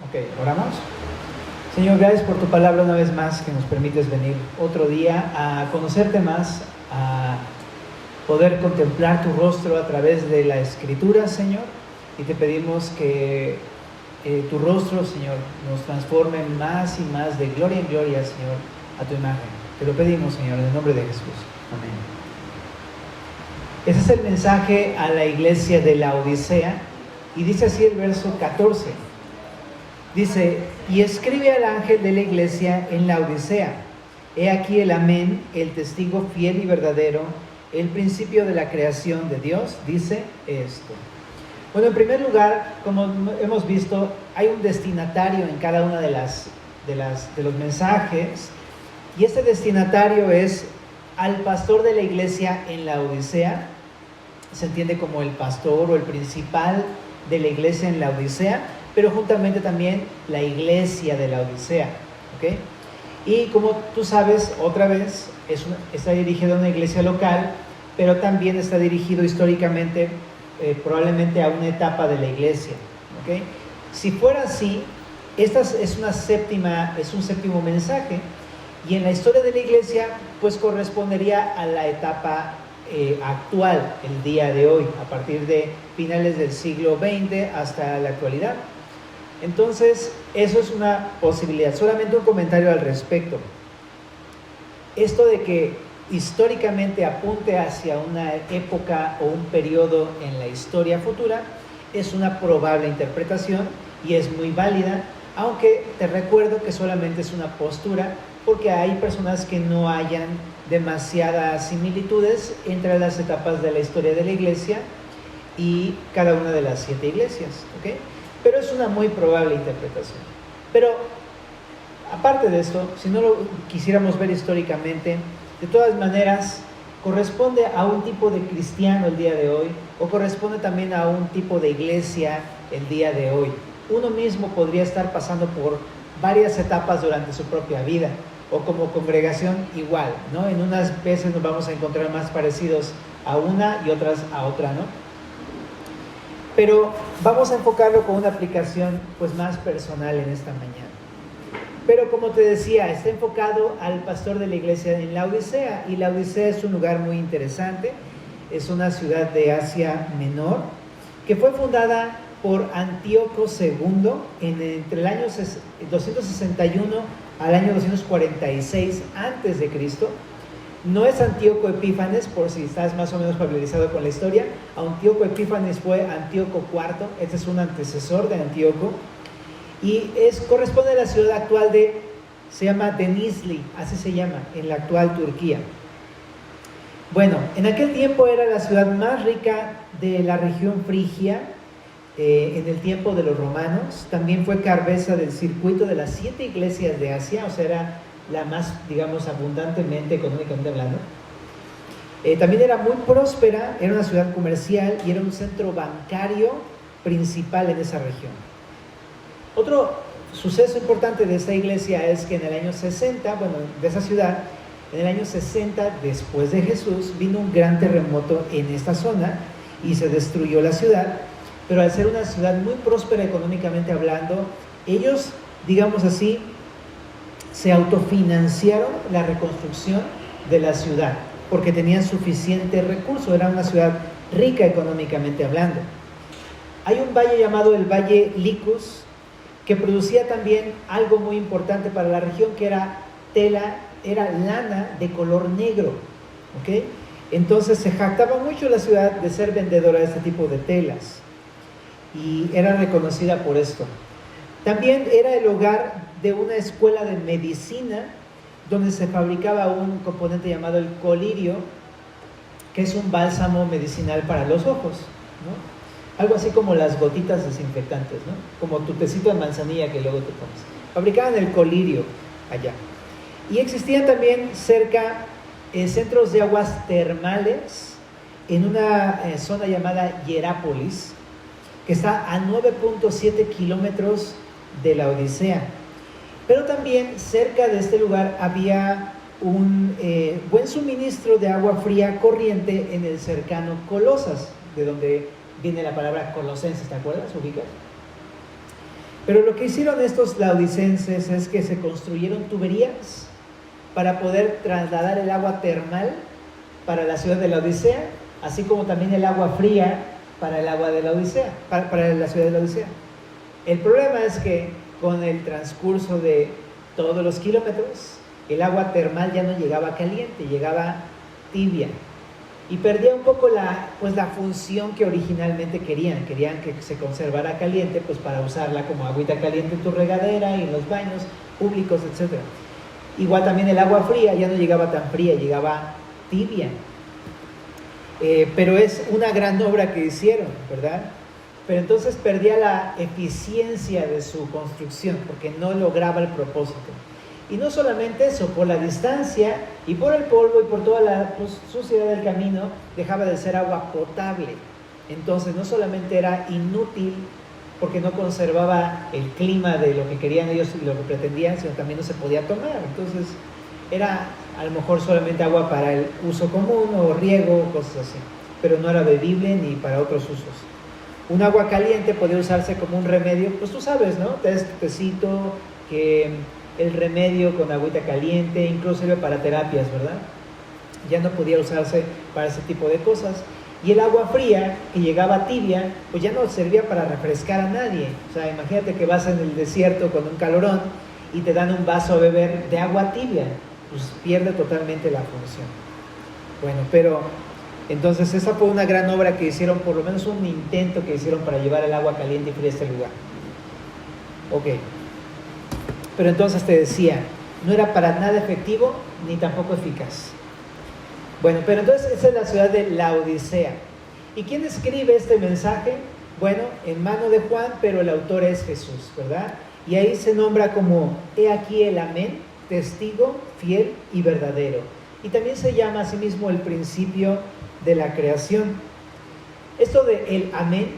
Ok, oramos. Señor, gracias por tu palabra una vez más, que nos permites venir otro día a conocerte más, a poder contemplar tu rostro a través de la Escritura, Señor, y te pedimos que tu rostro, Señor, nos transforme más y más de gloria en gloria, Señor, a tu imagen. Te lo pedimos, Señor, en el nombre de Jesús. Amén. Ese es el mensaje a la iglesia de la Odisea, y dice así el verso 14. Dice: y escribe al ángel de la iglesia en la Odisea: he aquí el Amén, el testigo fiel y verdadero, el principio de la creación de Dios, dice esto. Bueno, en primer lugar, como hemos visto, hay un destinatario en cada una de los mensajes, y este destinatario es al pastor de la iglesia en la Odisea. Se entiende como el pastor o el principal de la iglesia en la Odisea, pero juntamente también la iglesia de la Odisea, ¿ok? Y como tú sabes, otra vez, está dirigido a una iglesia local, pero también está dirigido históricamente, probablemente a una etapa de la iglesia, ¿ok? Si fuera así, esta es un séptimo mensaje, y en la historia de la iglesia, pues correspondería a la etapa actual, el día de hoy, a partir de finales del siglo XX hasta la actualidad. Entonces, eso es una posibilidad. Solamente un comentario al respecto. Esto de que históricamente apunte hacia una época o un periodo en la historia futura es una probable interpretación y es muy válida, aunque te recuerdo que solamente es una postura, porque hay personas que no hayan demasiadas similitudes entre las etapas de la historia de la iglesia y cada una de las 7 iglesias, ¿ok? Pero es una muy probable interpretación. Pero aparte de esto, si no lo quisiéramos ver históricamente, de todas maneras corresponde a un tipo de cristiano el día de hoy, o corresponde también a un tipo de iglesia el día de hoy. Uno mismo podría estar pasando por varias etapas durante su propia vida, o como congregación igual, ¿no? En unas veces nos vamos a encontrar más parecidos a una y otras a otra, ¿no? Pero vamos a enfocarlo con una aplicación pues más personal en esta mañana. Pero como te decía, está enfocado al pastor de la iglesia en la Odisea, y la Odisea es un lugar muy interesante. Es una ciudad de Asia Menor que fue fundada por Antíoco II entre el año 261 al año 246 antes de Cristo. No es Antíoco Epífanes, por si estás más o menos familiarizado con la historia. Antíoco Epífanes fue Antíoco IV, este es un antecesor de Antíoco, y corresponde a la ciudad actual se llama Denizli, así se llama, en la actual Turquía. Bueno, en aquel tiempo era la ciudad más rica de la región frigia, en el tiempo de los romanos. También fue cabeza del circuito de las 7 iglesias de Asia, o sea, era la más, digamos, abundantemente, económicamente hablando. También era muy próspera, era una ciudad comercial y era un centro bancario principal en esa región. Otro suceso importante de esta iglesia es que en el año 60, de esa ciudad, en el año 60 después de Jesús, vino un gran terremoto en esta zona y se destruyó la ciudad. Pero al ser una ciudad muy próspera económicamente hablando, ellos, digamos así, se autofinanciaron la reconstrucción de la ciudad, porque tenían suficiente recurso, era una ciudad rica económicamente hablando. Hay un valle llamado el Valle Licus, que producía también algo muy importante para la región, que era lana de color negro, ¿ok? Entonces se jactaba mucho la ciudad de ser vendedora de este tipo de telas, y era reconocida por esto. También era el hogar de una escuela de medicina, donde se fabricaba un componente llamado el colirio, que es un bálsamo medicinal para los ojos, ¿no? Algo así como las gotitas desinfectantes, ¿no? Como tu tecito de manzanilla que luego te pones. Fabricaban el colirio allá. Y existían también cerca centros de aguas termales en una zona llamada Hierápolis, que está a 9.7 kilómetros de la Odisea. Pero también cerca de este lugar había un buen suministro de agua fría corriente en el cercano Colosas, de donde viene la palabra colosenses, ¿te acuerdas? ¿Ubicas? Pero lo que hicieron estos laodicenses es que se construyeron tuberías para poder trasladar el agua termal para la ciudad de Laodicea, así como también el agua fría para el agua de Laodicea, para la ciudad de Laodicea. El problema es que con el transcurso de todos los kilómetros, el agua termal ya no llegaba caliente, llegaba tibia. Y perdía un poco la función que originalmente querían. Querían que se conservara caliente, pues para usarla como agüita caliente en tu regadera y en los baños públicos, etc. Igual también el agua fría ya no llegaba tan fría, llegaba tibia. Pero es una gran obra que hicieron, ¿verdad? Pero entonces perdía la eficiencia de su construcción, porque no lograba el propósito. Y no solamente eso, por la distancia y por el polvo y por toda la suciedad del camino, dejaba de ser agua potable. Entonces no solamente era inútil porque no conservaba el clima de lo que querían ellos y lo que pretendían, sino también no se podía tomar. Entonces era a lo mejor solamente agua para el uso común o riego, cosas así, pero no era bebible ni para otros usos. Un agua caliente podía usarse como un remedio, pues tú sabes, ¿no? Tecito, que el remedio con agüita caliente, incluso sirve para terapias, ¿verdad? Ya no podía usarse para ese tipo de cosas. Y el agua fría, que llegaba tibia, pues ya no servía para refrescar a nadie. O sea, imagínate que vas en el desierto con un calorón y te dan un vaso a beber de agua tibia, pues pierde totalmente la función. Bueno, pero entonces esa fue una gran obra que hicieron, por lo menos un intento que hicieron para llevar el agua caliente y fría a este lugar. Ok. Pero entonces te decía, no era para nada efectivo ni tampoco eficaz. Bueno, pero entonces esa es la ciudad de Laodicea. ¿Y quién escribe este mensaje? Bueno, en mano de Juan, pero el autor es Jesús, ¿verdad? Y ahí se nombra como, he aquí el amén, testigo, fiel y verdadero. Y también se llama a sí mismo el principio de la creación. Esto de el amén,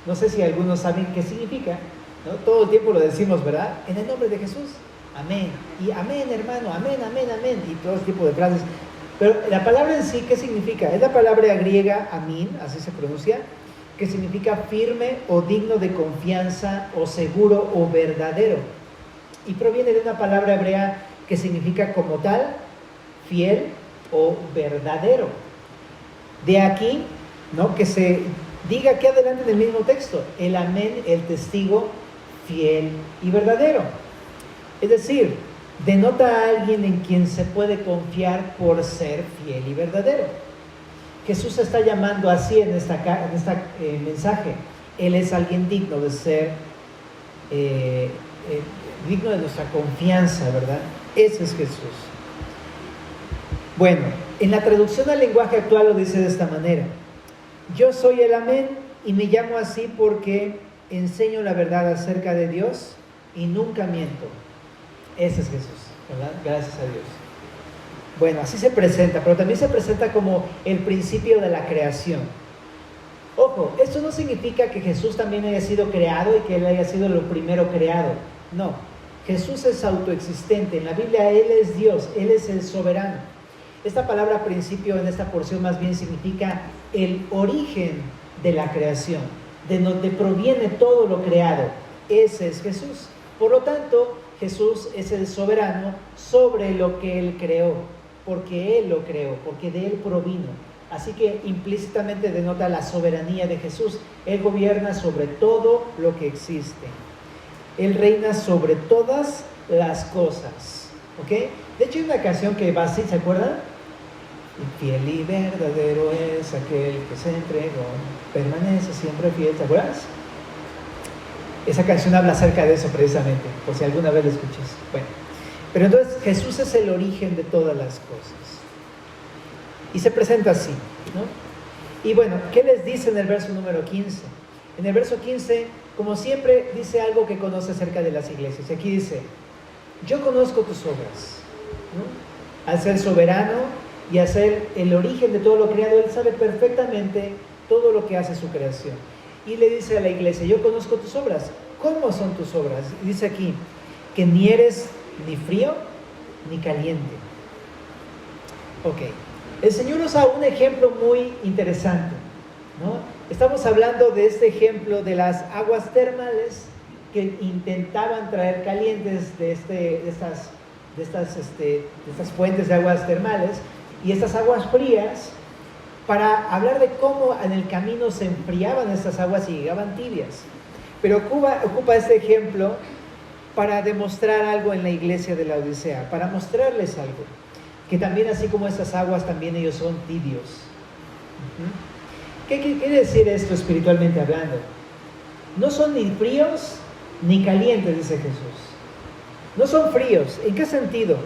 no sé si algunos saben qué significa, ¿no? Todo el tiempo lo decimos, ¿verdad? En el nombre de Jesús, amén. Y amén, hermano, amén, amén, amén. Y todo ese tipo de frases. Pero la palabra en sí, ¿qué significa? Es la palabra griega amín, así se pronuncia, que significa firme o digno de confianza o seguro o verdadero. Y proviene de una palabra hebrea que significa como tal, fiel o verdadero. De aquí, ¿no?, que se diga aquí adelante en el mismo texto, el amén, el testigo fiel y verdadero. Es decir, denota a alguien en quien se puede confiar por ser fiel y verdadero. Jesús está llamando así en este mensaje. Él es alguien digno de ser, digno de nuestra confianza, ¿verdad? Ese es Jesús. Bueno, en la traducción al lenguaje actual lo dice de esta manera: yo soy el amén y me llamo así porque enseño la verdad acerca de Dios y nunca miento. Ese es Jesús, ¿verdad? Gracias a Dios. Bueno, así se presenta, pero también se presenta como el principio de la creación. Ojo, esto no significa que Jesús también haya sido creado y que Él haya sido lo primero creado. No, Jesús es autoexistente. En la Biblia Él es Dios, Él es el soberano. Esta palabra principio en esta porción más bien significa el origen de la creación, de donde proviene todo lo creado. Ese es Jesús. Por lo tanto, Jesús es el soberano sobre lo que Él creó, porque Él lo creó, porque de Él provino. Así que implícitamente denota la soberanía de Jesús. Él gobierna sobre todo lo que existe. Él reina sobre todas las cosas. ¿Ok? De hecho hay una canción que va así, ¿se acuerdan? Fiel y verdadero es aquel que se entregó, permanece siempre fiel. ¿Te acuerdas? Esa canción habla acerca de eso precisamente, por si alguna vez la escuchas. Bueno, pero entonces Jesús es el origen de todas las cosas. Y se presenta así, ¿no? Y bueno, ¿qué les dice en el verso número 15? En el verso 15, como siempre, dice algo que conoce acerca de las iglesias. Aquí dice, yo conozco tus obras, ¿no? Al ser soberano y al ser el origen de todo lo creado, Él sabe perfectamente todo lo que hace su creación. Y le dice a la iglesia, yo conozco tus obras. ¿Cómo son tus obras? Y dice aquí, que ni eres ni frío ni caliente. Ok. El Señor usa un ejemplo muy interesante, ¿no? Estamos hablando de este ejemplo de las aguas termales que intentaban traer calientes de estas fuentes de aguas termales y estas aguas frías, para hablar de cómo en el camino se enfriaban estas aguas y llegaban tibias. Pero ocupa este ejemplo para demostrar algo en la iglesia de la Odisea, para mostrarles algo, que también así como estas aguas, también ellos son tibios. ¿Qué quiere decir esto espiritualmente hablando? No son ni fríos ni calientes, dice Jesús. No son fríos. ¿En qué sentido?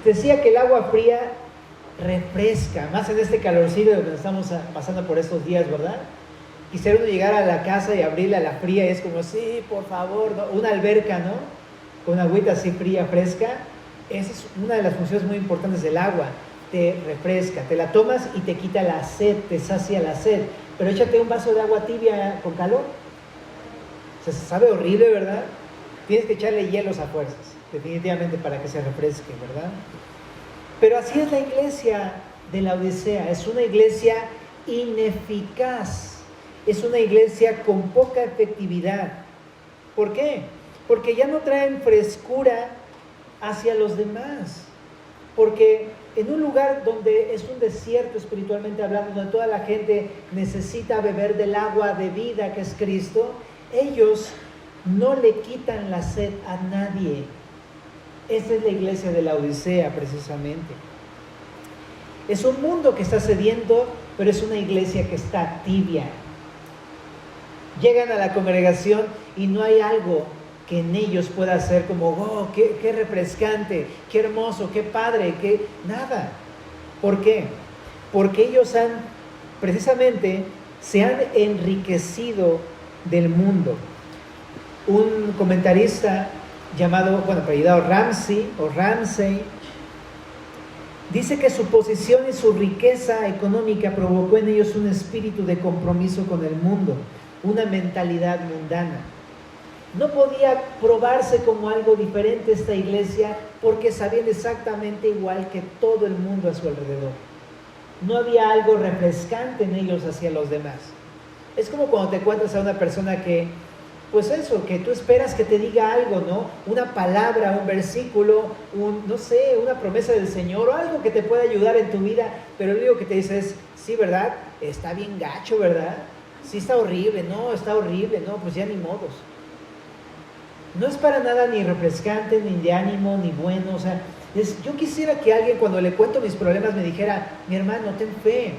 Decía que el agua fría refresca, más en este calorcillo donde estamos pasando por estos días, ¿verdad? Quisiera uno llegar a la casa y abrirle a la fría y es como, sí, por favor, ¿no? Una alberca, ¿no? Con agüita así fría, fresca. Esa es una de las funciones muy importantes del agua. Te refresca, te la tomas y te quita la sed, te sacia la sed. Pero échate un vaso de agua tibia con calor. O sea, sabe horrible, ¿verdad? Tienes que echarle hielos a fuerzas, definitivamente, para que se refresque, ¿verdad? Pero así es la iglesia de la Odisea. Es una iglesia ineficaz. Es una iglesia con poca efectividad. ¿Por qué? Porque ya no traen frescura hacia los demás. Porque en un lugar donde es un desierto espiritualmente hablando, donde toda la gente necesita beber del agua de vida que es Cristo, ellos no le quitan la sed a nadie. Esta es la iglesia de la Odisea, precisamente. Es un mundo que está sediento, pero es una iglesia que está tibia. Llegan a la congregación y no hay algo que en ellos pueda ser como, oh, qué refrescante, qué hermoso, qué padre, qué nada. ¿Por qué? Porque ellos precisamente se han enriquecido del mundo. Un comentarista apellidado Ramsey, dice que su posición y su riqueza económica provocó en ellos un espíritu de compromiso con el mundo, una mentalidad mundana. No podía probarse como algo diferente esta iglesia porque sabían exactamente igual que todo el mundo a su alrededor. No había algo refrescante en ellos hacia los demás. Es como cuando te encuentras a una persona que, pues eso, que tú esperas que te diga algo, ¿no? Una palabra, un versículo, una promesa del Señor o algo que te pueda ayudar en tu vida, pero lo único que te dice es, sí, ¿verdad? Está bien gacho, ¿verdad? Sí, está horrible, no, pues ya ni modos. No es para nada ni refrescante, ni de ánimo, ni bueno. O sea, yo quisiera que alguien cuando le cuento mis problemas me dijera, mi hermano, ten fe.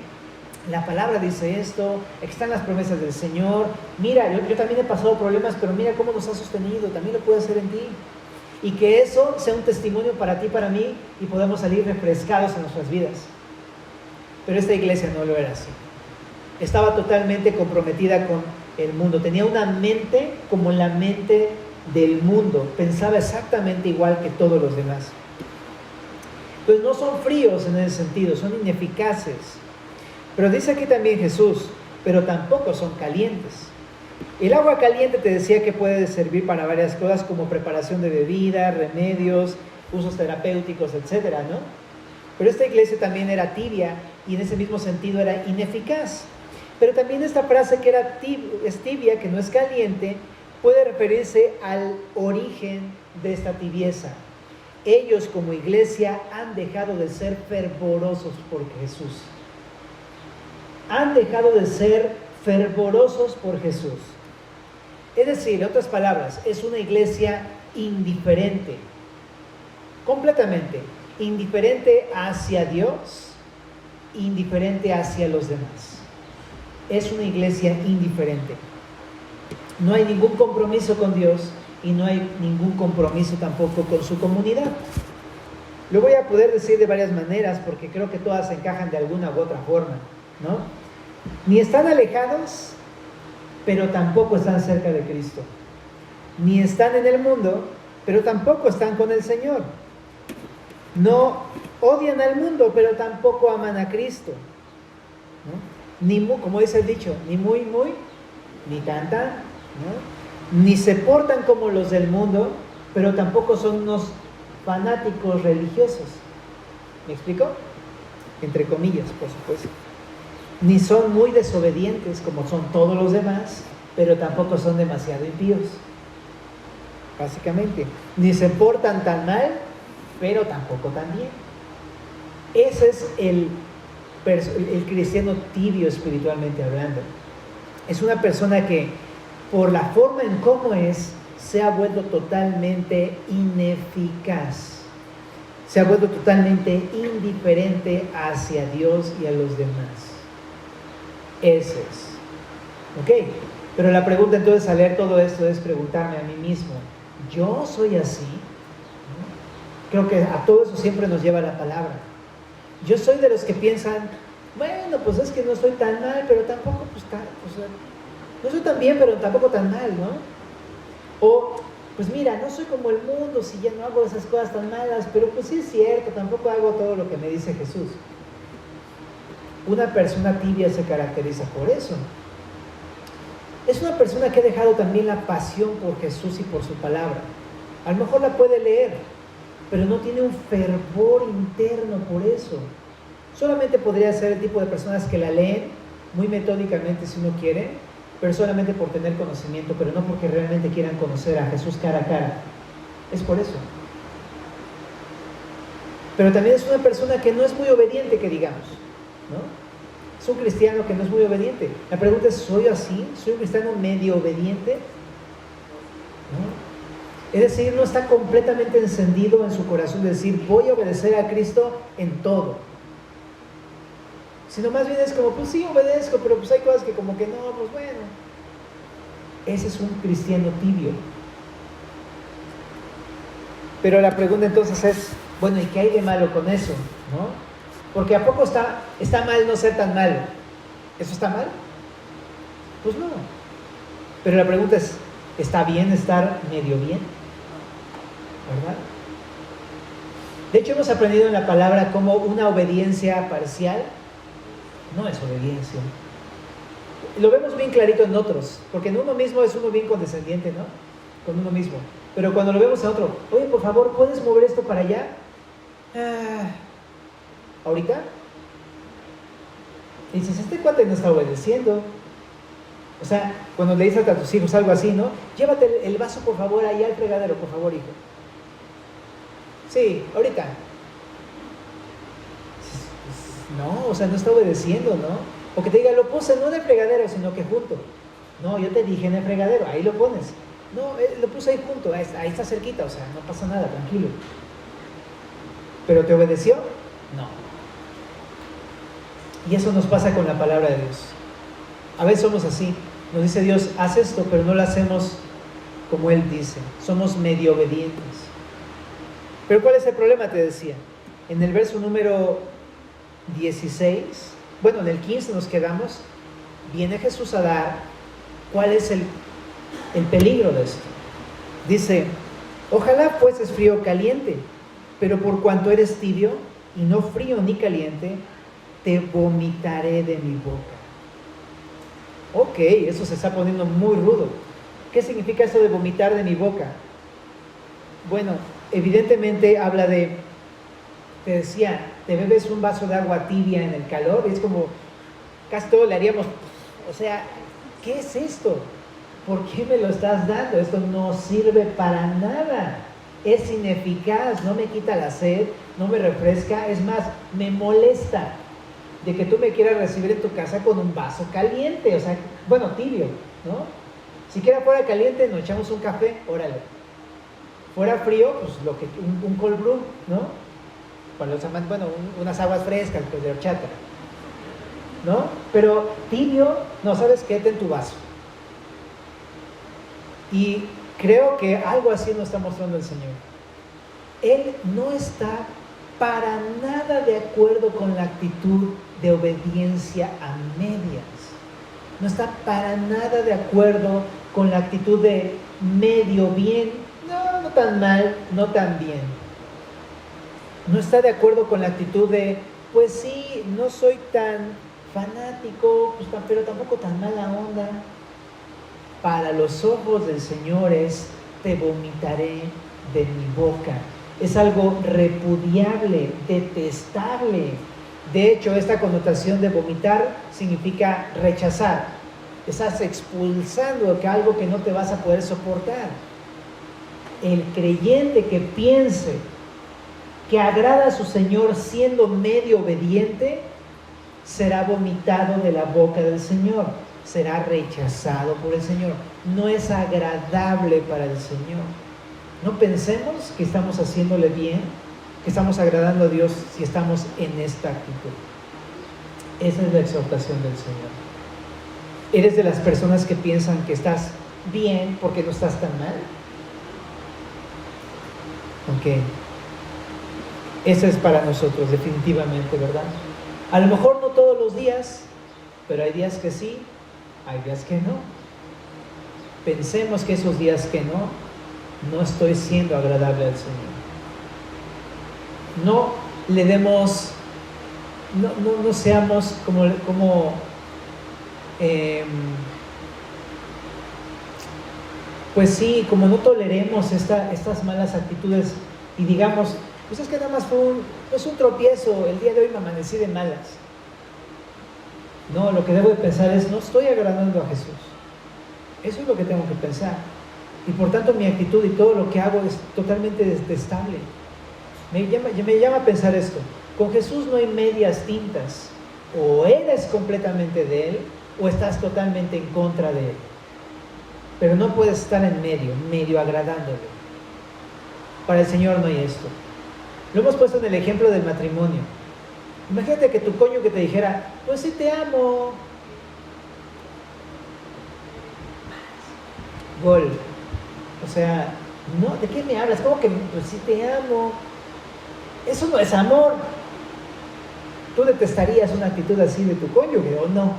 La palabra dice esto, aquí están las promesas del Señor. Mira, yo también he pasado problemas, pero mira cómo nos ha sostenido, también lo puede hacer en ti. Y que eso sea un testimonio para ti, para mí, y podamos salir refrescados en nuestras vidas. Pero esta iglesia no lo era así. Estaba totalmente comprometida con el mundo. Tenía una mente como la mente del mundo. Pensaba exactamente igual que todos los demás. Pues no son fríos en ese sentido, son ineficaces. Pero dice aquí también Jesús, pero tampoco son calientes. El agua caliente te decía que puede servir para varias cosas como preparación de bebida, remedios, usos terapéuticos, etcétera, ¿no? Pero esta iglesia también era tibia y en ese mismo sentido era ineficaz. Pero también esta frase que es tibia, que no es caliente, puede referirse al origen de esta tibieza. Ellos como iglesia han dejado de ser fervorosos por Jesús. Han dejado de ser fervorosos por Jesús. Es decir, en otras palabras, es una iglesia indiferente. Completamente. Indiferente hacia Dios, indiferente hacia los demás. Es una iglesia indiferente. No hay ningún compromiso con Dios y no hay ningún compromiso tampoco con su comunidad. Lo voy a poder decir de varias maneras porque creo que todas encajan de alguna u otra forma, ¿no? Ni están alejados, pero tampoco están cerca de Cristo. Ni están en el mundo, pero tampoco están con el Señor. No odian al mundo, pero tampoco aman a Cristo, ¿no? Como dice el dicho, ni muy, ni tanta, ¿no? Ni se portan como los del mundo, pero tampoco son unos fanáticos religiosos. ¿Me explico? Entre comillas, por supuesto. Ni son muy desobedientes como son todos los demás, pero tampoco son demasiado impíos. básicamente. Ni se portan tan mal, pero tampoco tan bien. Ese es el cristiano tibio espiritualmente hablando. Es una persona que, por la forma en cómo es, se ha vuelto totalmente ineficaz. Se ha vuelto totalmente indiferente hacia Dios y a los demás. Ese es. ¿Ok? Pero la pregunta entonces al leer todo esto es preguntarme a mí mismo, ¿yo soy así? Creo que a todo eso siempre nos lleva la palabra. Yo soy de los que piensan, bueno, pues es que no estoy tan mal, pero tampoco, no soy tan bien, pero tampoco tan mal, ¿no? O, pues mira, no soy como el mundo si ya no hago esas cosas tan malas, pero pues sí es cierto, tampoco hago todo lo que me dice Jesús. Una persona tibia se caracteriza por eso. Es una persona que ha dejado también la pasión por Jesús y por su palabra. A lo mejor la puede leer, pero no tiene un fervor interno por eso. Solamente podría ser el tipo de personas que la leen muy metódicamente si uno quiere, pero solamente por tener conocimiento, pero no porque realmente quieran conocer a Jesús cara a cara. Es por eso. Pero también es una persona que no es muy obediente, que digamos, ¿no? Es un cristiano que no es muy obediente. La pregunta es, ¿soy así? ¿Soy un cristiano medio obediente? ¿No? Es decir, no está completamente encendido en su corazón de decir, voy a obedecer a Cristo en todo. Sino más bien es como, pues sí, obedezco, pero pues hay cosas que como que no, pues bueno. Ese es un cristiano tibio. Pero la pregunta entonces es, bueno, ¿y qué hay de malo con eso? ¿No? Porque ¿a poco está mal no ser tan malo? ¿Eso está mal? Pues no. Pero la pregunta es, ¿está bien estar medio bien? ¿Verdad? De hecho, hemos aprendido en la palabra como una obediencia parcial no es obediencia. Lo vemos bien clarito en otros, porque en uno mismo es uno bien condescendiente, ¿no? Con uno mismo. Pero cuando lo vemos en otro, oye, por favor, ¿puedes mover esto para allá? ¿Ahorita? Y dices, este cuate no está obedeciendo. O sea, cuando le dices a tus hijos algo así, ¿no? Llévate el vaso, por favor, ahí al fregadero, por favor, hijo. Sí, ahorita. No, o sea, no está obedeciendo, ¿no? O que te diga, lo puse no en el fregadero, sino que junto. No, yo te dije en el fregadero, ahí lo pones. No, lo puse ahí junto, ahí está cerquita, o sea, no pasa nada, tranquilo. ¿Pero te obedeció? No. Y eso nos pasa con la palabra de Dios. A veces somos así. Nos dice Dios, haz esto, pero no lo hacemos como Él dice. Somos medio obedientes. Pero ¿cuál es el problema? Te decía. En el verso número 16, bueno, en el 15 nos quedamos. Viene Jesús a dar cuál es el peligro de esto. Dice, ojalá fueses frío o caliente, pero por cuanto eres tibio y no frío ni caliente, te vomitaré de mi boca. Ok, eso se está poniendo muy rudo. ¿Qué significa esto de vomitar de mi boca? Bueno, evidentemente habla de, te decía, te bebes un vaso de agua tibia en el calor y es como, casi todo le haríamos, o sea, ¿qué es esto? ¿Por qué me lo estás dando? Esto no sirve para nada. Es ineficaz, no me quita la sed, no me refresca, es más, me molesta de que tú me quieras recibir en tu casa con un vaso caliente, o sea, bueno, tibio, ¿no? Siquiera fuera caliente, nos echamos un café, órale. Fuera frío, pues un cold brew, ¿no? Para los amantes, bueno, unas aguas frescas, pues de horchata, ¿no? Pero tibio, no, ¿sabes qué? Ten tu vaso. Y creo que algo así nos está mostrando el Señor. Él no está para nada de acuerdo con la actitud de obediencia a medias. No está para nada de acuerdo con la actitud de medio bien, no tan mal, no tan bien. No está de acuerdo con la actitud de, pues sí, no soy tan fanático, pues, pero tampoco tan mala onda. Para los ojos del Señor es, te vomitaré de mi boca. Es algo repudiable, detestable. De hecho, esta connotación de vomitar significa rechazar. Estás expulsando algo que no te vas a poder soportar. el creyente que piense que agrada a su Señor siendo medio obediente, será vomitado de la boca del Señor, será rechazado por el Señor. No es agradable para el Señor. No pensemos que estamos haciéndole bien, que estamos agradando a Dios si estamos en esta actitud. Esa es la exhortación del Señor. ¿Eres de las personas que piensan que estás bien porque no estás tan mal? Ok. Eso es para nosotros, definitivamente, ¿verdad? A lo mejor no todos los días, pero hay días que sí, hay días que no. Pensemos que esos días que no estoy siendo agradable al Señor. No le demos, no seamos pues sí, como no toleremos estas malas actitudes y digamos, pues es que nada más fue un tropiezo, el día de hoy me amanecí de malas. No, lo que debo de pensar es, no estoy agradando a Jesús. Eso es lo que tengo que pensar. Y por tanto mi actitud y todo lo que hago es totalmente detestable. Me llama a pensar esto. Con Jesús no hay medias tintas. O eres completamente de Él, o estás totalmente en contra de Él. Pero no puedes estar en medio agradándole. Para el Señor no hay esto. Lo hemos puesto en el ejemplo del matrimonio. Imagínate que tu cónyuge te dijera, pues sí te amo. Gol. O sea, no, ¿de qué me hablas? ¿Cómo que pues sí te amo? Eso no es amor. ¿Tú detestarías una actitud así de tu cónyuge o no?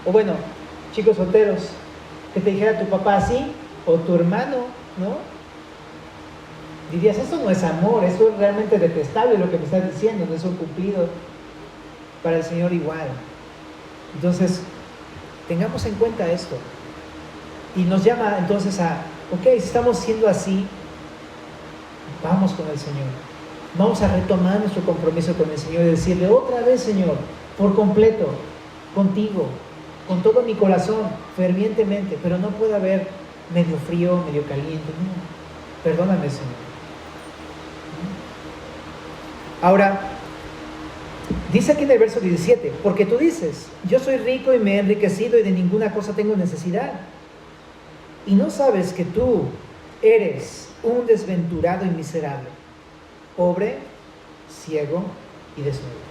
O bueno, chicos solteros, que te dijera tu papá así, o tu hermano, ¿no? Dirías, esto no es amor, esto es realmente detestable lo que me estás diciendo, no es un cumplido. Para el Señor igual. Entonces, tengamos en cuenta esto. Y nos llama entonces ok, si estamos siendo así, vamos con el Señor. Vamos a retomar nuestro compromiso con el Señor y decirle otra vez, Señor, por completo, contigo, con todo mi corazón, fervientemente, pero no puede haber medio frío, medio caliente, no. Perdóname, Señor. Ahora, dice aquí en el verso 17, porque tú dices, yo soy rico y me he enriquecido y de ninguna cosa tengo necesidad. Y no sabes que tú eres un desventurado y miserable, pobre, ciego y desnudo.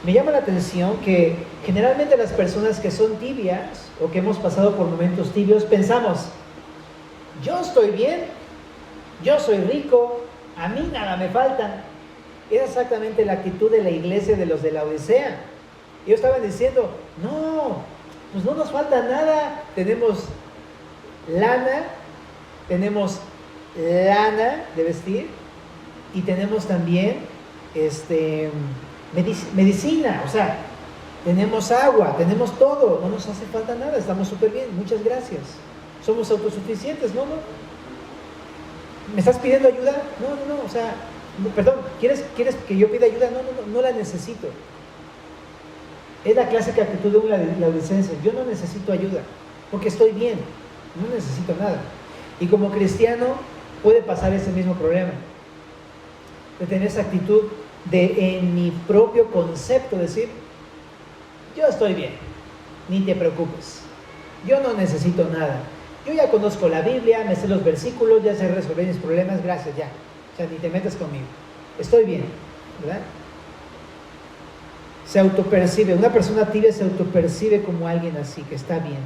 Me llama la atención que generalmente las personas que son tibias o que hemos pasado por momentos tibios pensamos, yo estoy bien, yo soy rico, a mí nada me falta. Era exactamente la actitud de la iglesia de los de la Odisea. Ellos estaban diciendo, no, pues no nos falta nada, tenemos lana de vestir y tenemos también medicina, o sea, tenemos agua, tenemos todo, no nos hace falta nada, estamos súper bien, muchas gracias, somos autosuficientes, ¿no? ¿Me estás pidiendo ayuda? No, o sea, perdón, ¿quieres que yo pida ayuda? No la necesito. Es la clásica actitud de un laodicense, yo no necesito ayuda, porque estoy bien, no necesito nada. Y como cristiano puede pasar ese mismo problema, de tener esa actitud de en mi propio concepto decir, yo estoy bien, ni te preocupes, yo no necesito nada, yo ya conozco la Biblia, me sé los versículos, ya sé resolver mis problemas, gracias, ya, o sea, ni te metas conmigo, estoy bien, ¿verdad? Se autopercibe, una persona tibia se autopercibe como alguien así, que está bien.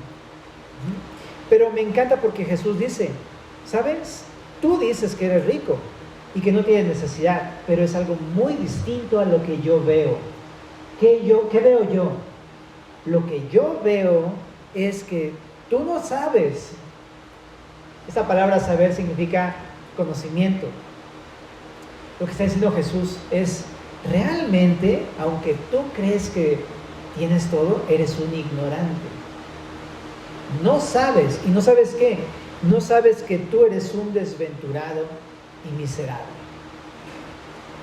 Pero me encanta porque Jesús dice, ¿sabes? Tú dices que eres rico y que no tienes necesidad, pero es algo muy distinto a lo que yo veo. ¿Qué veo yo? Lo que yo veo es que tú no sabes. Esta palabra saber significa conocimiento. Lo que está diciendo Jesús es, realmente, aunque tú crees que tienes todo, eres un ignorante. No sabes, ¿y no sabes qué? No sabes que tú eres un desventurado y miserable.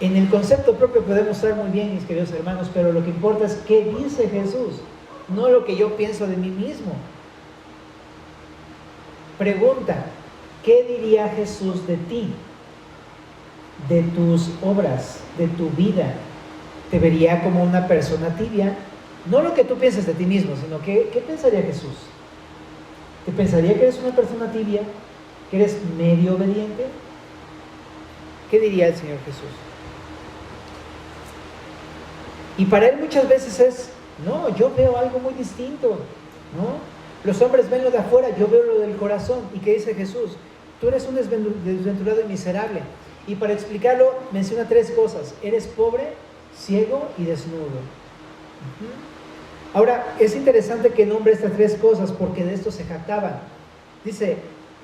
En el concepto propio podemos estar muy bien, mis queridos hermanos, pero lo que importa es qué dice Jesús, no lo que yo pienso de mí mismo. Pregunta, ¿qué diría Jesús de ti? De tus obras, de tu vida. ¿Te vería como una persona tibia? No lo que tú pienses de ti mismo, sino ¿qué pensaría Jesús? ¿Te pensaría que eres una persona tibia? ¿Que eres medio obediente? ¿Qué diría el Señor Jesús? Y para Él muchas veces es, no, yo veo algo muy distinto, ¿no? Los hombres ven lo de afuera, yo veo lo del corazón. ¿Y qué dice Jesús? Tú eres un desventurado y miserable. Y para explicarlo, menciona 3 cosas. Eres pobre, ciego y desnudo. Ahora, es interesante que nombre estas 3 cosas porque de esto se jactaban. Dice,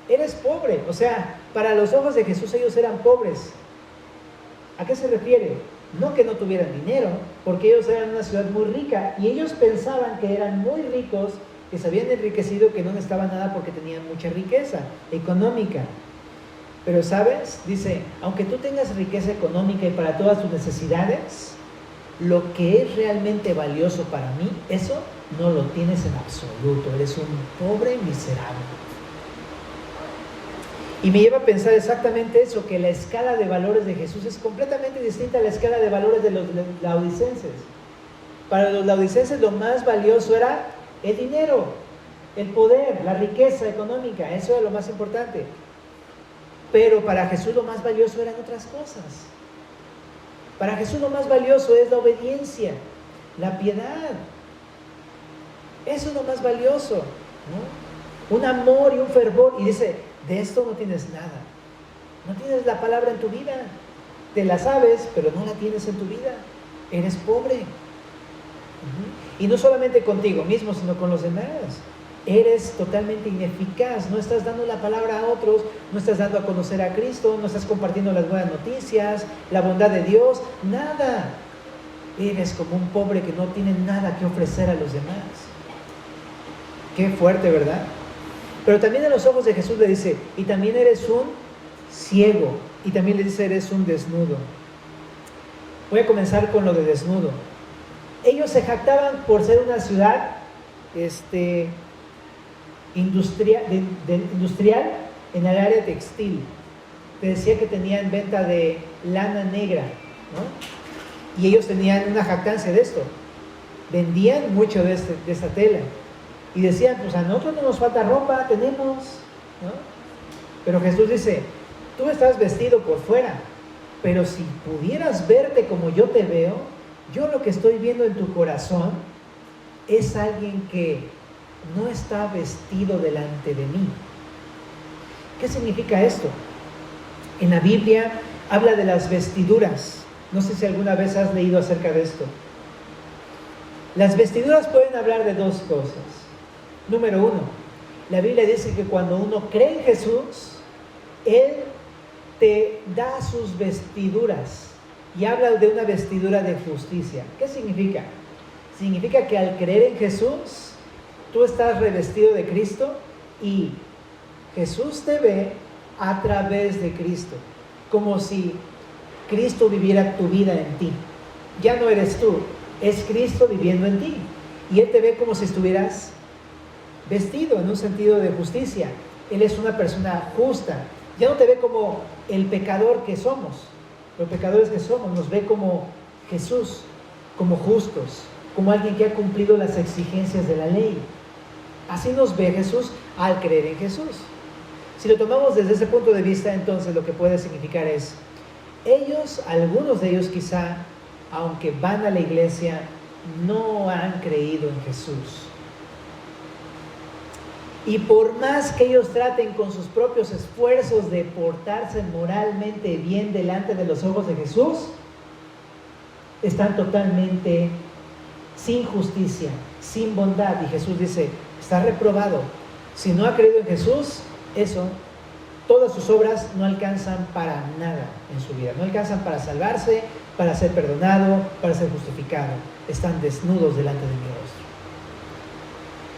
eres pobre. O sea, para los ojos de Jesús ellos eran pobres. ¿A qué se refiere? No que no tuvieran dinero, porque ellos eran una ciudad muy rica y ellos pensaban que eran muy ricos, que se habían enriquecido, que no necesitaban nada porque tenían mucha riqueza económica. Pero ¿sabes? Dice, aunque tú tengas riqueza económica y para todas tus necesidades, lo que es realmente valioso para mí, eso no lo tienes en absoluto. Eres un pobre miserable. Y me lleva a pensar exactamente eso, que la escala de valores de Jesús es completamente distinta a la escala de valores de los laodicenses. Para los laodicenses lo más valioso era el dinero, el poder, la riqueza económica, eso era lo más importante. Pero para Jesús lo más valioso eran otras cosas. Para Jesús lo más valioso es la obediencia, la piedad. Eso es lo más valioso, ¿no? Un amor y un fervor. Y dice, de esto no tienes nada. No tienes la palabra en tu vida. Te la sabes, pero no la tienes en tu vida. Eres pobre. Y no solamente contigo mismo, sino con los demás. Eres totalmente ineficaz, no estás dando la palabra a otros, no estás dando a conocer a Cristo, no estás compartiendo las buenas noticias, la bondad de Dios, nada. Eres como un pobre que no tiene nada que ofrecer a los demás. Qué fuerte, ¿verdad? Pero también a los ojos de Jesús le dice, y también eres un ciego, y también le dice, eres un desnudo. Voy a comenzar con lo de desnudo. Ellos se jactaban por ser una ciudad, industrial en el área textil. Te decía que tenían venta de lana negra, ¿no? Y ellos tenían una jactancia de esto. Vendían mucho de esta tela. Y decían, pues a nosotros no nos falta ropa, tenemos, ¿no? Pero Jesús dice, tú estás vestido por fuera, pero si pudieras verte como yo te veo, yo lo que estoy viendo en tu corazón es alguien que no está vestido delante de mí. ¿Qué significa esto? En la Biblia habla de las vestiduras. No sé si alguna vez has leído acerca de esto. Las vestiduras pueden hablar de 2 cosas. Número 1, la Biblia dice que cuando uno cree en Jesús, Él te da sus vestiduras. Y habla de una vestidura de justicia. ¿Qué significa? Significa que al creer en Jesús, tú estás revestido de Cristo y Jesús te ve a través de Cristo, como si Cristo viviera tu vida en ti. Ya no eres tú, es Cristo viviendo en ti. Y Él te ve como si estuvieras vestido en un sentido de justicia. Él es una persona justa. Ya no te ve como el pecador que somos. Los pecadores que somos nos ve como Jesús, como justos, como alguien que ha cumplido las exigencias de la ley. Así nos ve Jesús al creer en Jesús. Si lo tomamos desde ese punto de vista, entonces lo que puede significar es, ellos, algunos de ellos quizá, aunque van a la iglesia, no han creído en Jesús. Y por más que ellos traten con sus propios esfuerzos de portarse moralmente bien delante de los ojos de Jesús, están totalmente sin justicia, sin bondad. Y Jesús dice, está reprobado. Si no ha creído en Jesús, todas sus obras no alcanzan para nada en su vida. No alcanzan para salvarse, para ser perdonado, para ser justificado. Están desnudos delante de mi rostro.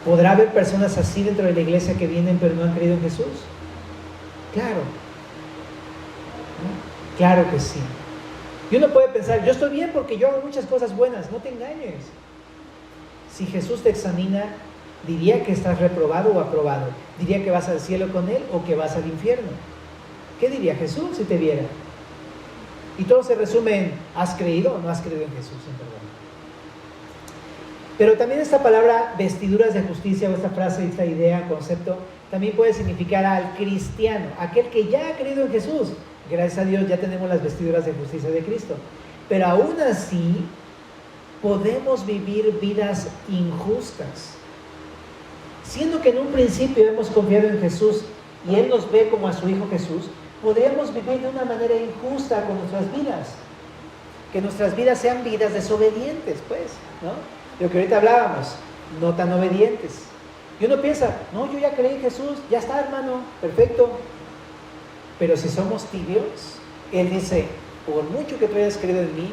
¿Podrá haber personas así dentro de la iglesia que vienen pero no han creído en Jesús? Claro. ¿No? Claro que sí. Y uno puede pensar, yo estoy bien porque yo hago muchas cosas buenas. No te engañes. Si Jesús te examina, ¿Diría que estás reprobado o aprobado? ¿Diría que vas al cielo con Él o que vas al infierno? ¿Qué diría Jesús si te viera? Y todo se resume en, ¿has creído o no has creído en Jesús, en verdad? Pero también esta palabra vestiduras de justicia, o esta frase, esta idea, concepto, también puede significar al cristiano, aquel que ya ha creído en Jesús. Gracias a Dios ya tenemos las vestiduras de justicia de Cristo. Pero aún así, podemos vivir vidas injustas. Siendo que en un principio hemos confiado en Jesús y Él nos ve como a su Hijo Jesús, podemos vivir de una manera injusta con nuestras vidas. Que nuestras vidas sean vidas desobedientes, pues, ¿no? Lo que ahorita hablábamos, no tan obedientes. Y uno piensa, no, yo ya creí en Jesús, ya está, hermano, perfecto. Pero si somos tibios, Él dice, por mucho que tú hayas creído en mí,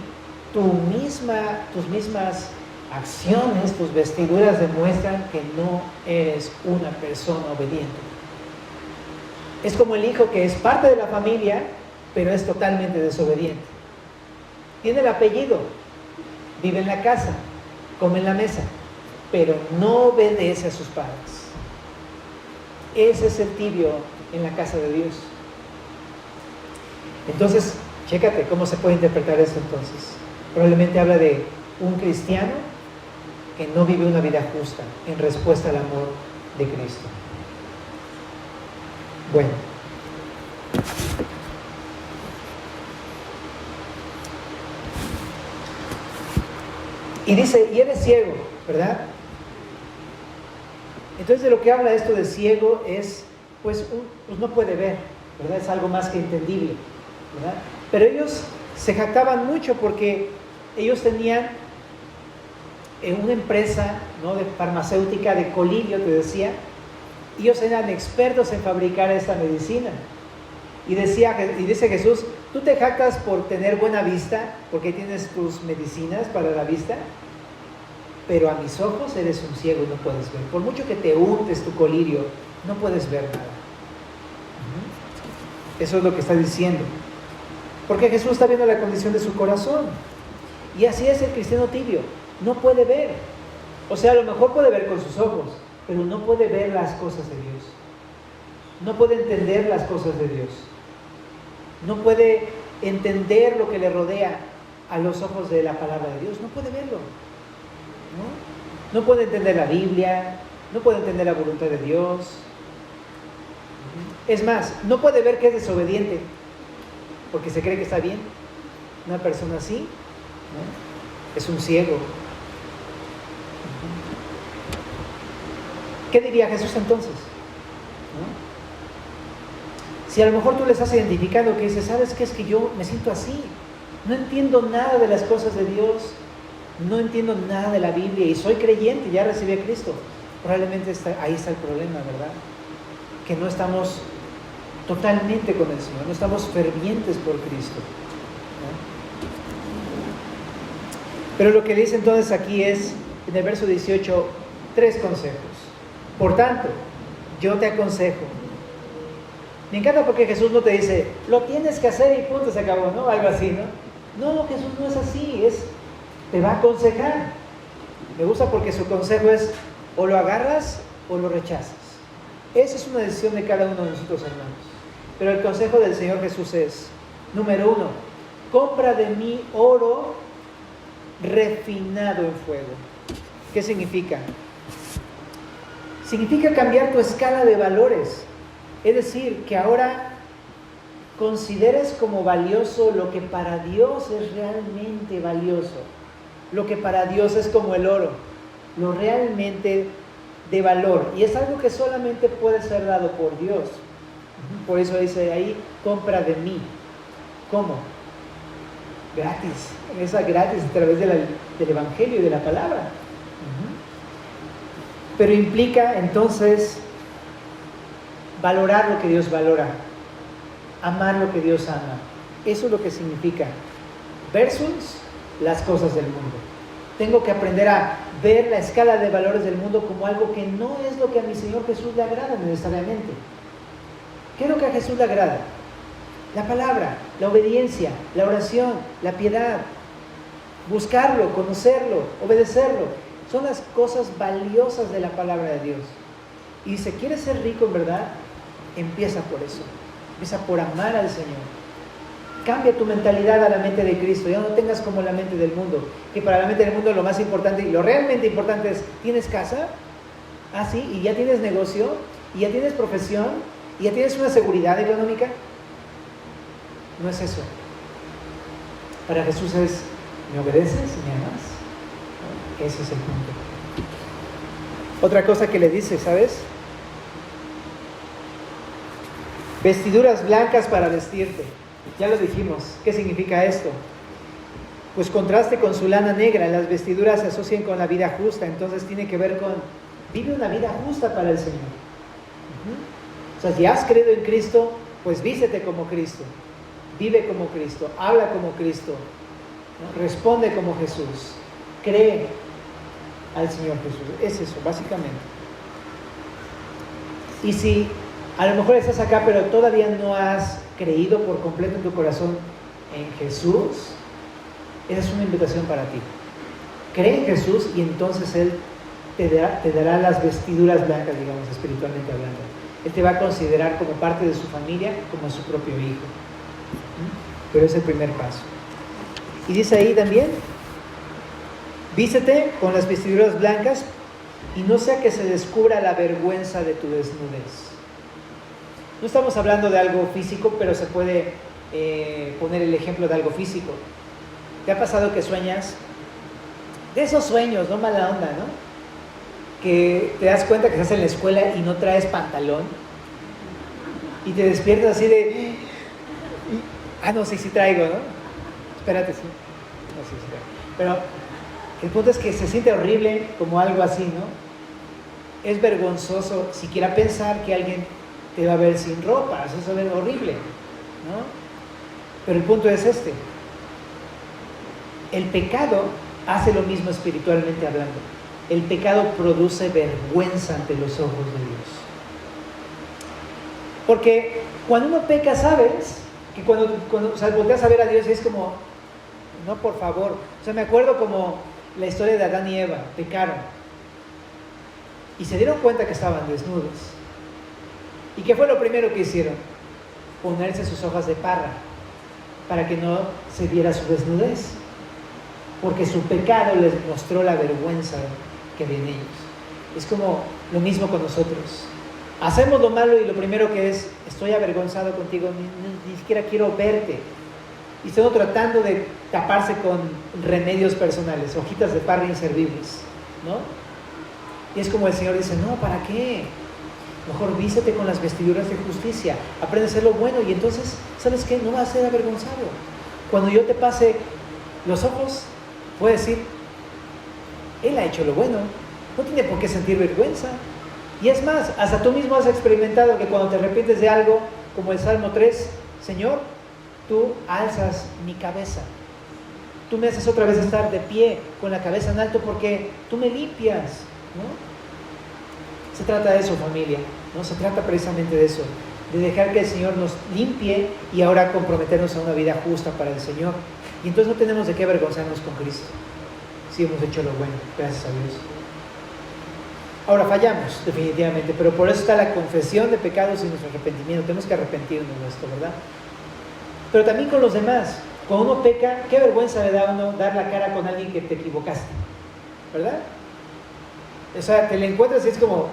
tus mismas acciones, tus vestiduras demuestran que no eres una persona obediente. Es como el hijo que es parte de la familia, pero es totalmente desobediente. Tiene el apellido, vive en la casa, come en la mesa, pero no obedece a sus padres. Ese es el tibio en la casa de Dios. Entonces, chécate cómo se puede interpretar esto entonces. Probablemente habla de un cristiano que no vive una vida justa en respuesta al amor de Cristo. Bueno. Y dice, y eres ciego, ¿verdad? Entonces de lo que habla esto de ciego es, pues no puede ver, ¿verdad? Es algo más que entendible, ¿verdad? Pero ellos se jactaban mucho porque ellos tenían una empresa, ¿no?, de farmacéutica, de colirio, te decía. Ellos eran expertos en fabricar esta medicina. Y dice Jesús, tú te jactas por tener buena vista, porque tienes tus medicinas para la vista, pero a mis ojos eres un ciego y no puedes ver. Por mucho que te untes tu colirio, no puedes ver nada. Eso es lo que está diciendo. Porque Jesús está viendo la condición de su corazón. Y así es el cristiano tibio. No puede ver. O sea, a lo mejor puede ver con sus ojos, pero no puede ver las cosas de Dios. No puede entender las cosas de Dios. No puede entender lo que le rodea a los ojos de la palabra de Dios. No puede verlo. No puede entender la Biblia. No puede entender la voluntad de Dios. Es más, no puede ver que es desobediente porque se cree que está bien. Una persona así, ¿no?, es un ciego. ¿Qué diría Jesús entonces? ¿No? Si a lo mejor tú le estás identificando que dices, ¿sabes qué? Es que yo me siento así. No entiendo nada de las cosas de Dios. No entiendo nada de la Biblia y soy creyente, ya recibí a Cristo. Probablemente ahí está el problema, ¿verdad? Que no estamos totalmente con el Señor, no estamos fervientes por Cristo, ¿no? Pero lo que dice entonces aquí es, en el verso 18, 3 consejos. Por tanto, yo te aconsejo. Me encanta porque Jesús no te dice, lo tienes que hacer y punto, se acabó, ¿no? Algo así, ¿no? No, Jesús no es así, te va a aconsejar. Me gusta porque su consejo es, o lo agarras o lo rechazas. Esa es una decisión de cada uno de nosotros, hermanos. Pero el consejo del Señor Jesús es, número 1, compra de mí oro refinado en fuego. ¿Qué significa? Significa cambiar tu escala de valores. Es decir, que ahora consideres como valioso lo que para Dios es realmente valioso. Lo que para Dios es como el oro, lo realmente de valor. Y es algo que solamente puede ser dado por Dios. Por eso dice ahí, compra de mí. ¿Cómo? Gratis. Esa gratis a través del Evangelio y de la palabra. Pero implica entonces valorar lo que Dios valora, amar lo que Dios ama. Eso es lo que significa. Versus las cosas del mundo. Tengo que aprender a ver la escala de valores del mundo como algo que no es lo que a mi Señor Jesús le agrada necesariamente. ¿Qué es lo que a Jesús le agrada? La palabra, la obediencia, la oración, la piedad, buscarlo, conocerlo, obedecerlo. Son las cosas valiosas de la palabra de Dios. Y dice, ¿quieres ser rico en verdad? Empieza por eso. Empieza por amar al Señor. Cambia tu mentalidad a la mente de Cristo. Ya no tengas como la mente del mundo. Que para la mente del mundo lo más importante y lo realmente importante es, ¿tienes casa? Ah, sí, y ya tienes negocio, y ya tienes profesión, y ya tienes una seguridad económica. No es eso. Para Jesús es, ¿me obedeces y me amas? Ese es el punto. Otra cosa que le dice, ¿sabes? Vestiduras blancas para vestirte. Ya lo dijimos. ¿Qué significa esto? Pues contraste con su lana negra. Las vestiduras se asocian con la vida justa. Entonces tiene que ver con, vive una vida justa para el Señor. O sea, si has creído en Cristo, pues vístete como Cristo. Vive como Cristo. Habla como Cristo. ¿No? Responde como Jesús. Cree al Señor Jesús. Es eso, básicamente. Y si a lo mejor estás acá, pero todavía no has creído por completo en tu corazón en Jesús, esa es una invitación para ti. Cree en Jesús y entonces Él te dará las vestiduras blancas, digamos, espiritualmente hablando. Él te va a considerar como parte de su familia, como su propio hijo. Pero es el primer paso. Y dice ahí también, vístete con las vestiduras blancas y no sea que se descubra la vergüenza de tu desnudez. No estamos hablando de algo físico, pero se puede poner el ejemplo de algo físico. ¿Te ha pasado que sueñas? De esos sueños, no mala onda, ¿no? Que te das cuenta que estás en la escuela y no traes pantalón y te despiertas así de... no, sí traigo, ¿no? Espérate, sí. No, sí traigo. Pero el punto es que se siente horrible como algo así, ¿no? Es vergonzoso siquiera pensar que alguien te va a ver sin ropa. Eso se ve horrible, ¿no? Pero el punto es este. El pecado hace lo mismo espiritualmente hablando. El pecado produce vergüenza ante los ojos de Dios. Porque cuando uno peca, ¿sabes? Que cuando o sea, volteas a ver a Dios es como, no, por favor. O sea, me acuerdo como la historia de Adán y Eva, pecaron. Y se dieron cuenta que estaban desnudos. ¿Y qué fue lo primero que hicieron? Ponerse sus hojas de parra para que no se viera su desnudez. Porque su pecado les mostró la vergüenza que había en ellos. Es como lo mismo con nosotros. Hacemos lo malo y lo primero que es, estoy avergonzado contigo, ni siquiera quiero verte. Y están tratando de taparse con remedios personales, hojitas de parra inservibles, ¿no? Y es como el Señor dice, no, ¿para qué? Mejor vístete con las vestiduras de justicia, aprende a hacer lo bueno y entonces, ¿sabes qué? No vas a ser avergonzado. Cuando yo te pase los ojos, puedes decir, Él ha hecho lo bueno, no tiene por qué sentir vergüenza. Y es más, hasta tú mismo has experimentado que cuando te arrepientes de algo, como el Salmo 3, Señor, tú alzas mi cabeza. Tú me haces otra vez estar de pie, con la cabeza en alto, porque tú me limpias, ¿no? Se trata de eso, familia, ¿no? Se trata precisamente de eso, de dejar que el Señor nos limpie y ahora comprometernos a una vida justa para el Señor. Y entonces no tenemos de qué avergonzarnos con Cristo, si hemos hecho lo bueno, gracias a Dios. Ahora fallamos, definitivamente, pero por eso está la confesión de pecados y nuestro arrepentimiento. Tenemos que arrepentirnos de esto, ¿verdad? Pero también con los demás. Cuando uno peca, qué vergüenza le da a uno dar la cara con alguien que te equivocaste, ¿verdad? O sea, te le encuentras y es como,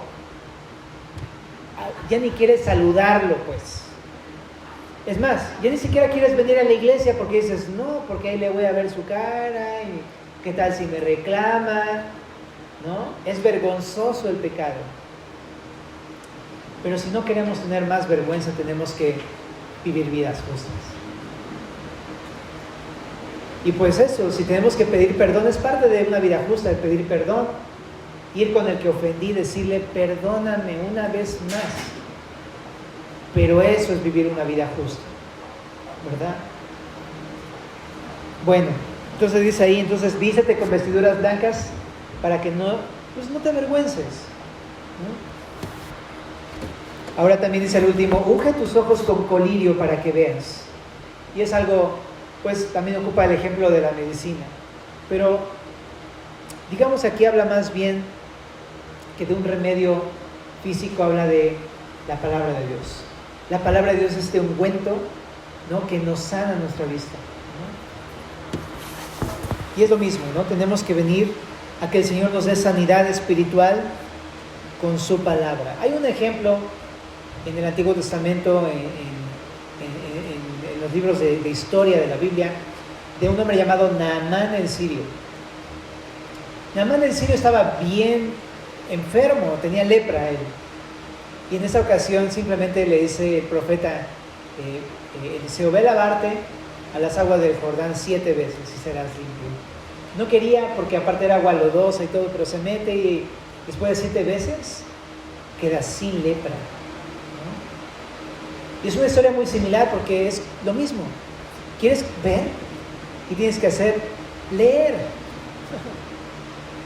ya ni quieres saludarlo, pues. Es más, ya ni siquiera quieres venir a la iglesia porque dices, no, porque ahí le voy a ver su cara y qué tal si me reclama, ¿no? Es vergonzoso el pecado. Pero si no queremos tener más vergüenza, tenemos que vivir vidas justas. Y pues eso, si tenemos que pedir perdón, es parte de una vida justa, de pedir perdón. Ir con el que ofendí, decirle, perdóname una vez más. Pero eso es vivir una vida justa, ¿verdad? Bueno, entonces dice ahí, entonces vístete con vestiduras blancas para que no te avergüences, ¿no? Ahora también dice el último, unge tus ojos con colirio para que veas. Y es algo, pues también ocupa el ejemplo de la medicina. Pero Digamos, aquí habla más bien que de un remedio físico, habla de la palabra de Dios. La palabra de Dios es este ungüento, ¿no?, que nos sana nuestra vista, ¿no? Y es lo mismo, ¿no? Tenemos que venir a que el Señor nos dé sanidad espiritual con su palabra. Hay un ejemplo en el Antiguo Testamento, en los libros de historia de la Biblia, de un hombre llamado Naamán el sirio. Naamán el sirio estaba bien enfermo, tenía lepra él. Y en esta ocasión simplemente le dice el profeta Eliseo: ve a lavarte a las aguas del Jordán 7 veces y serás limpio. No quería, porque aparte era agua lodosa y todo, pero se mete y después de 7 veces queda sin lepra, ¿no? Y es una historia muy similar porque es lo mismo. ¿Quieres ver? ¿Qué tienes que hacer? Leer.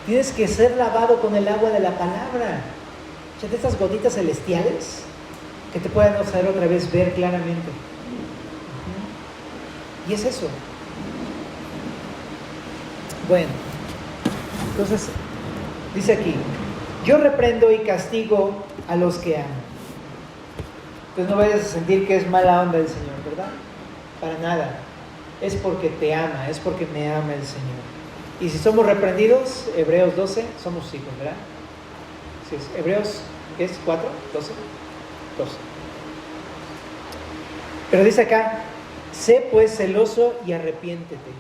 Tienes que ser lavado con el agua de la palabra. De estas gotitas celestiales que te puedan hacer otra vez ver claramente. Y es eso. Bueno, entonces dice aquí: yo reprendo y castigo a los que amo. Entonces no vayas a sentir que es mala onda el Señor, ¿verdad? Para nada. Es porque te ama, es porque me ama el Señor. Y si somos reprendidos, Hebreos 12, somos hijos, ¿verdad? Sí, Hebreos, ¿qué es? 4, 12. Pero dice acá: sé pues celoso y arrepiéntete,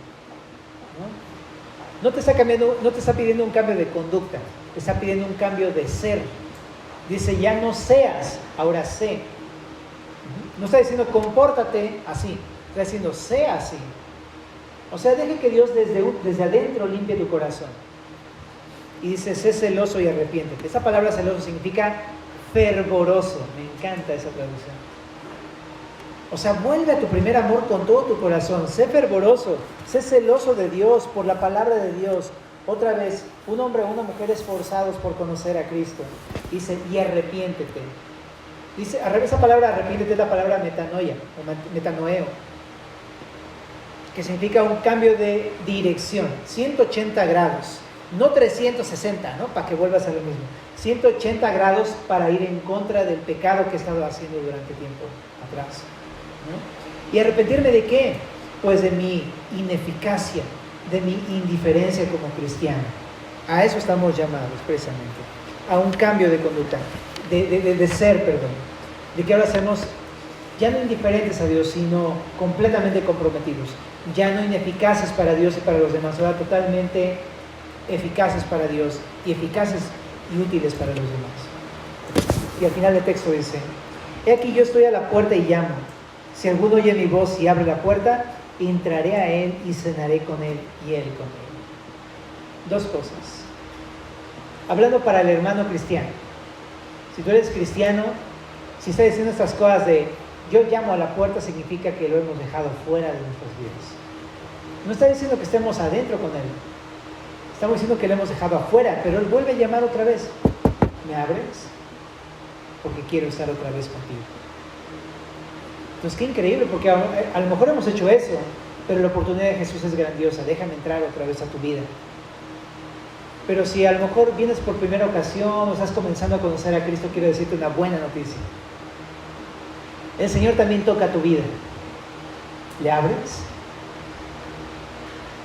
¿no? No te está pidiendo un cambio de conducta, te está pidiendo un cambio de ser. Dice: ya no seas, ahora sé. No está diciendo compórtate así, está diciendo sé así. O sea, deje que Dios desde adentro limpie tu corazón. Y dice: sé celoso y arrepiéntete. Esa palabra celoso significa fervoroso. Me encanta esa traducción. O sea, vuelve a tu primer amor con todo tu corazón. Sé fervoroso, sé celoso de Dios, por la palabra de Dios. Otra vez, un hombre o una mujer esforzados por conocer a Cristo. Dice: y arrepiéntete. Dice, esa palabra arrepiéntete es la palabra metanoia o metanoeo, que significa un cambio de dirección, 180 grados, no 360, ¿no?, para que vuelvas a lo mismo, 180 grados para ir en contra del pecado que he estado haciendo durante tiempo atrás, ¿no? ¿Y arrepentirme de qué? Pues de mi ineficacia, de mi indiferencia como cristiano. A eso estamos llamados precisamente, a un cambio de conducta, de ser, de que ahora seamos ya no indiferentes a Dios, sino completamente comprometidos, ya no ineficaces para Dios y para los demás, ahora totalmente eficaces para Dios y eficaces y útiles para los demás. Y al final del texto dice: he aquí yo estoy a la puerta y llamo. Si alguno oye mi voz y abre la puerta, entraré a él y cenaré con él y él conmigo. Dos cosas. Hablando para el hermano cristiano. Si tú eres cristiano, si estás diciendo estas cosas de yo llamo a la puerta, significa que lo hemos dejado fuera de nuestras vidas. No está diciendo que estemos adentro con él. Estamos diciendo que lo hemos dejado afuera, pero él vuelve a llamar otra vez. ¿Me abres? Porque quiero estar otra vez contigo. Entonces, qué increíble, porque a lo mejor hemos hecho eso, pero la oportunidad de Jesús es grandiosa. Déjame entrar otra vez a tu vida. Pero si a lo mejor vienes por primera ocasión o estás comenzando a conocer a Cristo, quiero decirte una buena noticia. El Señor también toca tu vida. ¿Le abres?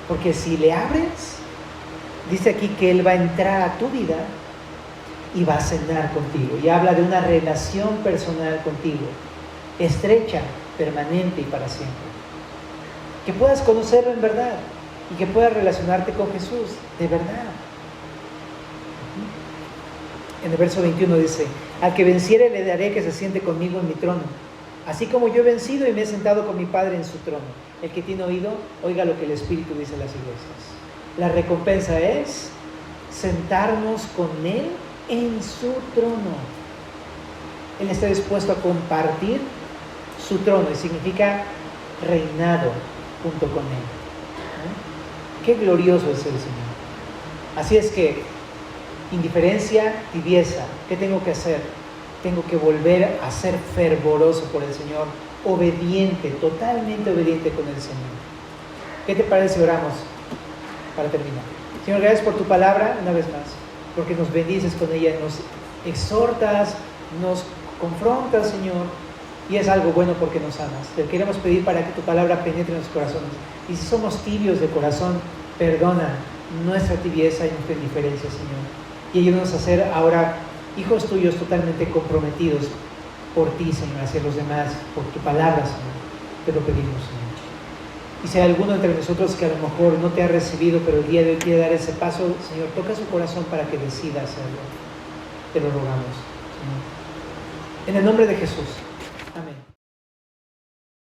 Porque si le abres, dice aquí que Él va a entrar a tu vida y va a cenar contigo. Y habla de una relación personal contigo, estrecha, permanente y para siempre. Que puedas conocerlo en verdad y que puedas relacionarte con Jesús de verdad. En el verso 21 dice: al que venciere le daré que se siente conmigo en mi trono, así como yo he vencido y me he sentado con mi Padre en su trono. El que tiene oído, oiga lo que el Espíritu dice a las iglesias. La recompensa es sentarnos con Él en su trono. Él está dispuesto a compartir su trono, y significa reinado junto con Él. Qué glorioso es el Señor. Así es que indiferencia, tibieza, ¿qué tengo que hacer? Tengo que volver a ser fervoroso por el Señor, obediente, totalmente obediente con el Señor. ¿Qué te parece si oramos para terminar? Señor, gracias por tu palabra una vez más, porque nos bendices con ella, nos exhortas, nos confrontas, Señor, y es algo bueno porque nos amas. Te queremos pedir para que tu palabra penetre en los corazones. Y si somos tibios de corazón, perdona nuestra tibieza y nuestra indiferencia, Señor. Y ayúdanos a ser ahora hijos tuyos totalmente comprometidos por ti, Señor, hacia los demás, por tu palabra, Señor. Te lo pedimos, Señor. Y si hay alguno entre nosotros que a lo mejor no te ha recibido, pero el día de hoy quiere dar ese paso, Señor, toca su corazón para que decida hacerlo. Te lo rogamos, Señor. En el nombre de Jesús.